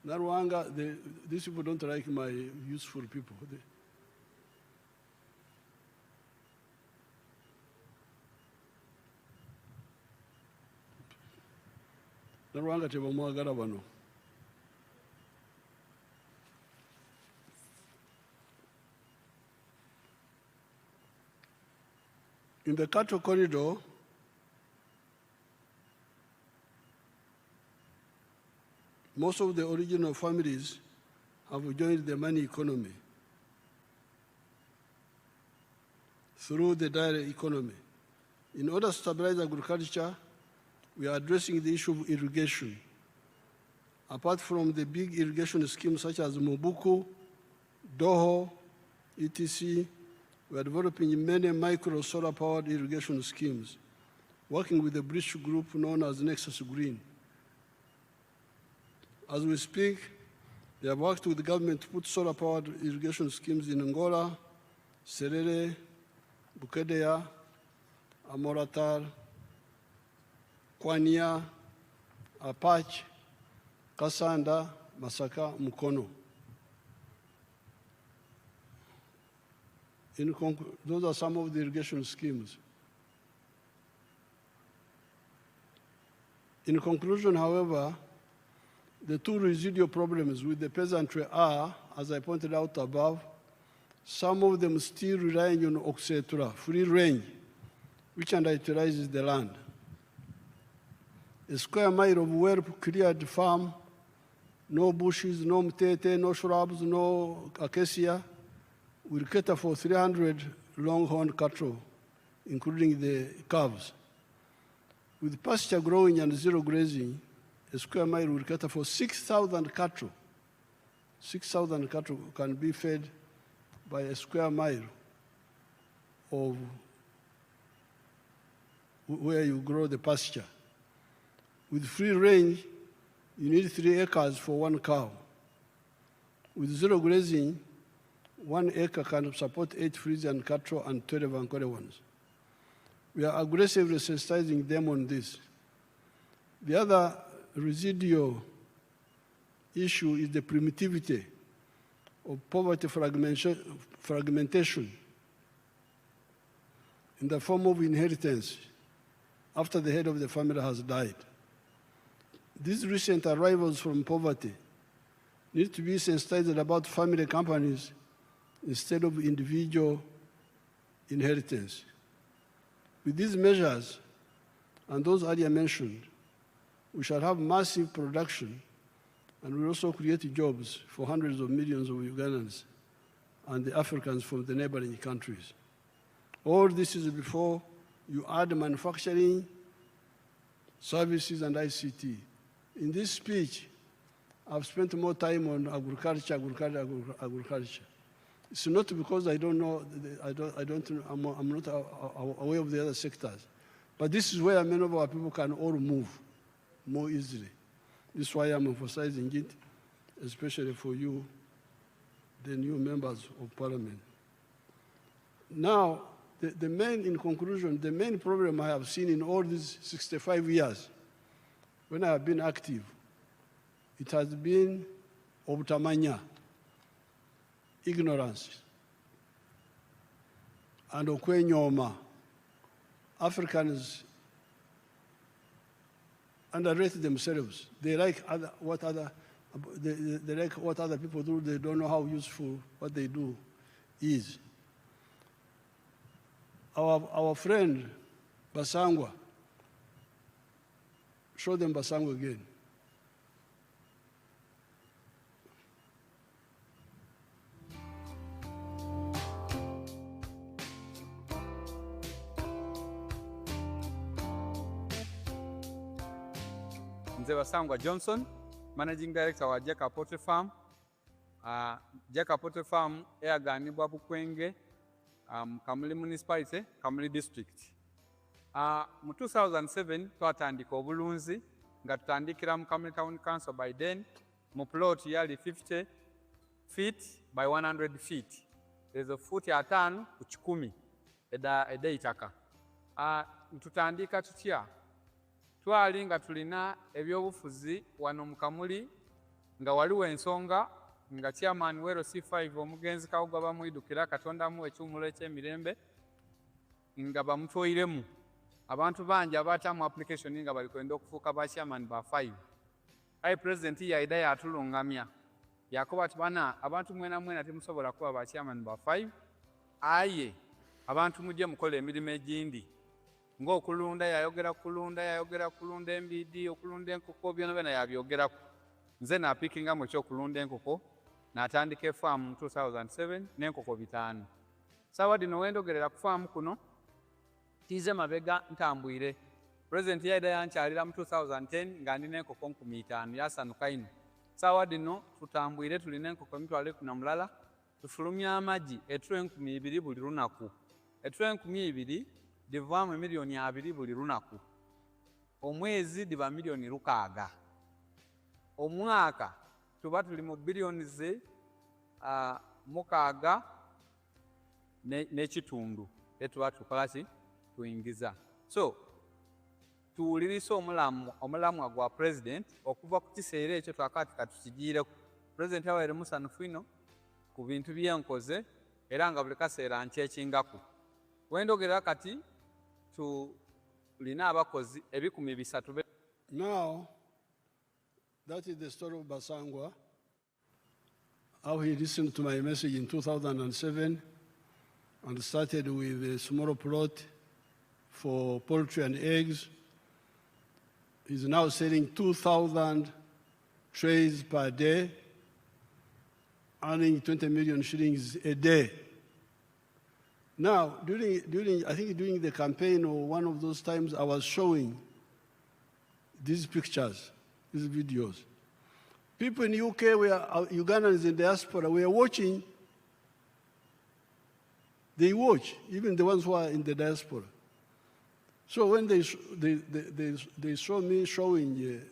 Narwanga, these people don't like my useful people. Narwanga tebamwagala bano. In the cattle corridor, most of the original families have joined the money economy through the dairy economy. In order to stabilize agriculture, we are addressing the issue of irrigation. Apart from the big irrigation schemes such as Mobuku, Doho, etc., we are developing many micro solar-powered irrigation schemes, working with the British group known as Nexus Green. As we speak, they have worked with the government to put solar-powered irrigation schemes in Angola, Serere, Bukedea, Amoratar, Kwanya, Apache, Kasanda, Masaka, Mukono. Those are some of the irrigation schemes. In conclusion, however, the two residual problems with the peasantry are, as I pointed out above, some of them still relying on oxetura, free range, which underutilizes the land. A square mile of well-cleared farm, no bushes, no mtete, no shrubs, no acacia, will cater for 300 longhorn cattle, including the calves. With pasture growing and zero grazing, a square mile will cater for 6,000 cattle. 6,000 cattle can be fed by a square mile of where you grow the pasture. With free range, you need 3 acres for 1 cow. With zero grazing, 1 acre can support 8 Frisian cattle and 12 Ankole ones. We are aggressively sensitizing them on this. The other residual issue is the primitivity of poverty fragmentation in the form of inheritance after the head of the family has died. These recent arrivals from poverty need to be sensitized about family companies instead of individual inheritance. With these measures, and those earlier mentioned, we shall have massive production and will also create jobs for hundreds of millions of Ugandans and the Africans from the neighboring countries. All this is before you add manufacturing, services, and ICT. In this speech, I've spent more time on agriculture. It's not because I don't know, I'm not aware of the other sectors. But this is where many of our people can all move more easily. This is why I'm emphasizing it, especially for you, the new members of parliament. Now, in conclusion, the main problem I have seen in all these 65 years, when I have been active, it has been obutamanya, ignorance, and okwenyoma. Africans underrate themselves. They like They like what other people do. They don't know how useful what they do is. Our friend Basangwa, show them Basangwa again. Nze Basangwa Johnson, Managing Director wa Jeka Poultry Farm. Jeka Poultry Farm eyaganibwa Bukwenge, Kamuli Municipality, Kamuli District. Mu 2007 twatandika obulunzi nga tutandikira mu Kamuli Town Council by then mu plot yali 50 feet by 100 feet. Ezo futi 5 ku 10 eda itaka. Tutandika tutya twali nga tulina ebyobufuzi wano mu Kamuli nga waliwo ensonga nga chairman wero C5 omugenzi Kawuga bamwidukira Katonda mu ekyumulo eky'emirembe nga bamutwoyiremu abantu bangi abatamu application nga bali kwenda okufuuka ba chairman ba 5. Ayi president yaida yatulungamya yakoba tibana abantu mwena temusobola kuba ba chairman ba 5. Aye abantu mujje mukole emirimu egindi ng'okulunda yayogera kulunda embidi okulunda enkoko byonna yabyogerako. Nze napikinga mu ekyokulunda enkoko n'atandika efaamu mu 2007 n'enkoko 5. Sawa dino wendogerera ku faamu kuno tize mabega ntambwire. President yaida yankyalira mu 2010 nga ndina enkoko 5,000 yasanuka ino. Sawa dino tutambwire tulina enkoko 1,200 tufulumya amagi etro 2,000 buli lunaku. Etro 2,000 divaamu milioni 2 buli lunaku. Omwezi diba milioni 6. Omwaka tuba tuli mu bilioni 6 n'ekitundu etuba tukolaki tuyingiza. So tuwulirisa omulamwa gwa president okuva ku kiseera ekyo twakati katukigiireko. President yawaire musanufu ino ku bintu byenkoze era nga buli kaseera nkyekingaku. Wendogerera kati tulina abakozi 300. Now, that is the story of Basangwa, how he listened to my message in 2007 and started with a small plot for poultry and eggs. He's now selling 2,000 trays per day, earning 20 million shillings a day. Now, I think during the campaign or one of those times, I was showing these pictures, these videos. People in UK, Ugandans in diaspora, we are watching. They watch, even the ones who are in the diaspora. So when they saw me showing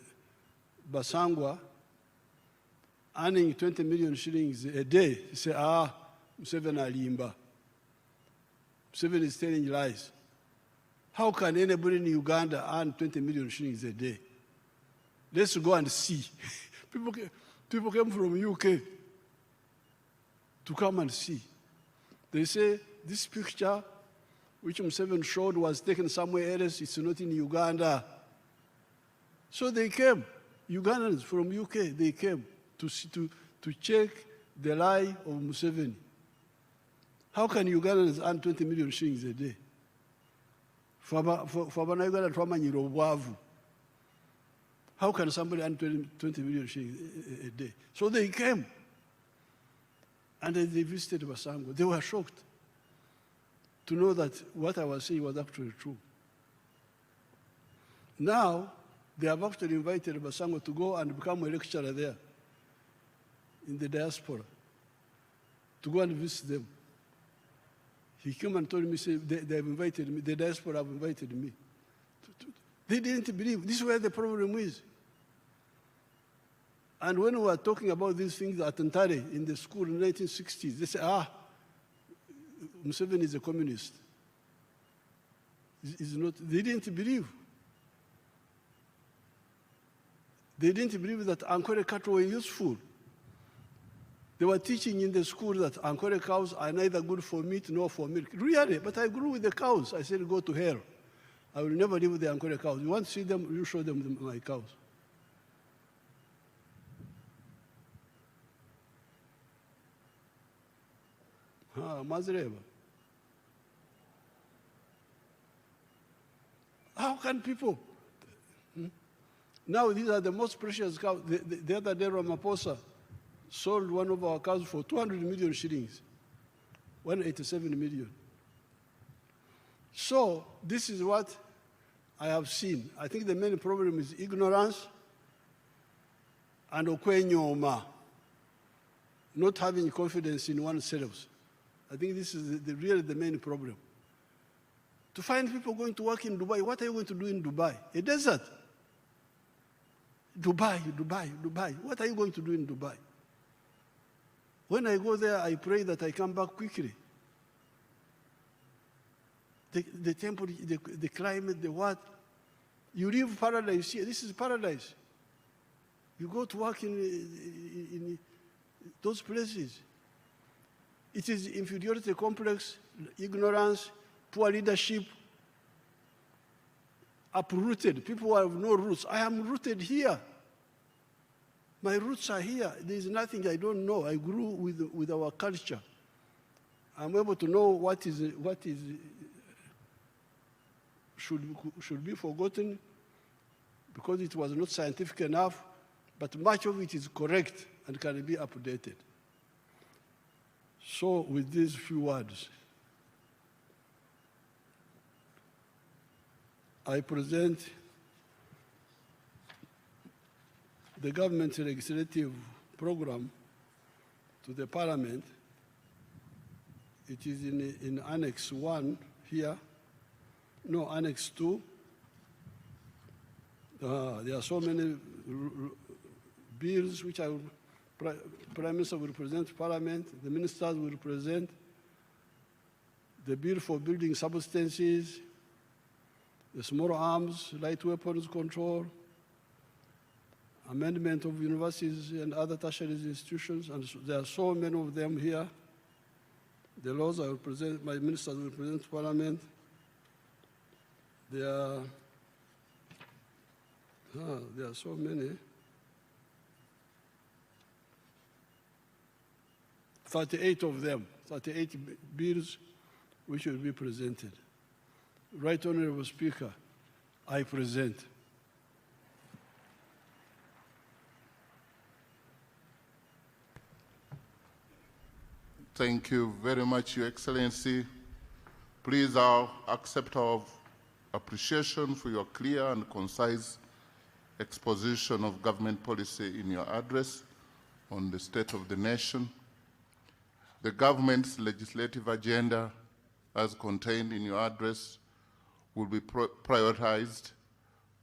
Basangwa earning 20 million shillings a day, they say, Museveni alimba. Museveni is telling lies. How can anybody in Uganda earn 20 million shillings a day? Let's go and see. People came from UK to come and see. They say this picture, which Museveni showed, was taken somewhere else. It's not in Uganda. So they came. Ugandans from UK, they came to check the lie of Museveni. How can Ugandans earn 20 million shillings a day? For Uganda, how can somebody earn 20 million shillings a day? So they came. And then they visited Basangwa. They were shocked to know that what I was saying was actually true. Now, they have actually invited Basangwa to go and become a lecturer there in the diaspora, to go and visit them. He came and told me, they have invited me, the diaspora have invited me. They didn't believe. This is where the problem is. And when we were talking about these things at Ntare in the school in the 1960s, they said, Museveni is a communist. He's not. They didn't believe. They didn't believe that Ankole cattle were useful. They were teaching in the school that Ankole cows are neither good for meat nor for milk. Really, but I grew with the cows. I said, go to hell. I will never live with the Ankole cows. You want to see them, you show them my cows. Mazreba. How can people? Now these are the most precious cows. The other day Ramaphosa sold one of our cows for 200 million shillings, 187 million. So this is what I have seen. I think the main problem is ignorance and okwenyoma, not having confidence in oneself. I think this is really the main problem. To find people going to work in Dubai, what are you going to do in Dubai? A desert. Dubai. What are you going to do in Dubai? When I go there, I pray that I come back quickly. The temple, the climate, the what? You live paradise here. This is paradise. You go to work in those places. It is inferiority complex, ignorance, poor leadership, uprooted. People who have no roots. I am rooted here. My roots are here. There is nothing I don't know. I grew with our culture. I'm able to know what should be forgotten because it was not scientific enough, but much of it is correct and can be updated. So with these few words, I present the government's legislative program to the Parliament. It is in Annex 1 here. No, Annex 2. There are so many bills which Prime Minister will present to Parliament, the ministers will present, the bill for building substances, the small arms, light weapons control, amendment of universities and other tertiary institutions, and there are so many of them here. The laws I will present, my ministers will present to Parliament. There are so many. 38 of them, 38 bills which will be presented. Right Honorable Speaker, I present. Thank you very much, Your Excellency. Please accept our appreciation for your clear and concise exposition of government policy in your address on the state of the nation. The government's legislative agenda, as contained in your address, will be prioritized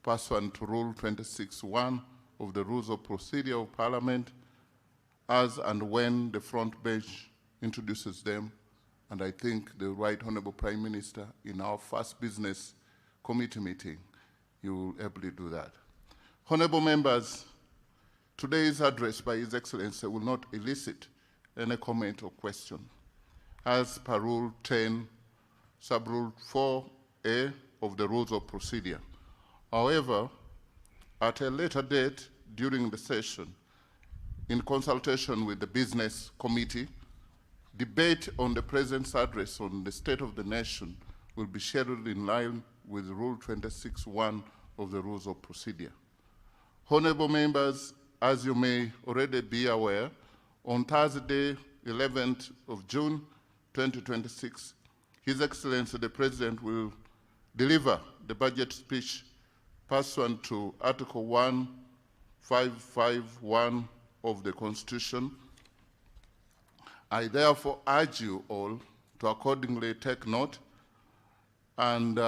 pursuant to Rule 26(1) of the Rules of Procedure of Parliament, as and when the front bench introduces them. And I think the Right Honourable Prime Minister, in our first business committee meeting, you will ably do that. Honourable members, today's address by His Excellency will not elicit any comment or question, as per Rule 10, Sub-Rule 4A of the Rules of Procedure. However, at a later date during the session, in consultation with the Business Committee, debate on the President's address on the state of the nation will be scheduled in line with Rule 26(1) of the Rules of Procedure. Honourable members, as you may already be aware, on Thursday, 11th of June, 2026, His Excellency the President will deliver the budget speech pursuant to Article 1551 of the Constitution. I therefore urge you all to accordingly take note, and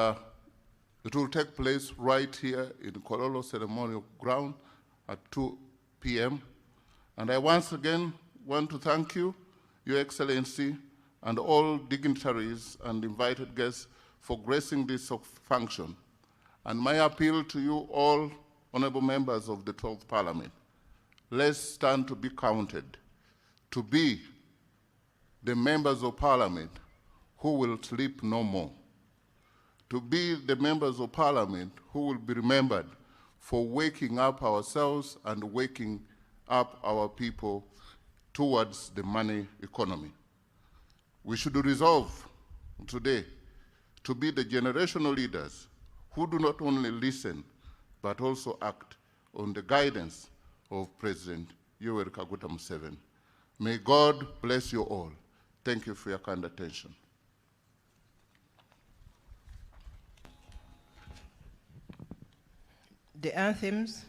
it will take place right here in Kololo Ceremonial Ground at 2 p.m. And I once again want to thank you, Your Excellency, and all dignitaries and invited guests for gracing this function. And my appeal to you all, honorable members of the 12th Parliament, let's stand to be counted, to be the members of Parliament who will sleep no more, to be the members of Parliament who will be remembered for waking up ourselves and waking up our people towards the money economy. We should resolve today to be the generational leaders who do not only listen, but also act on the guidance of President Yoweri Kaguta Museveni. May God bless you all. Thank you for your kind attention. The anthems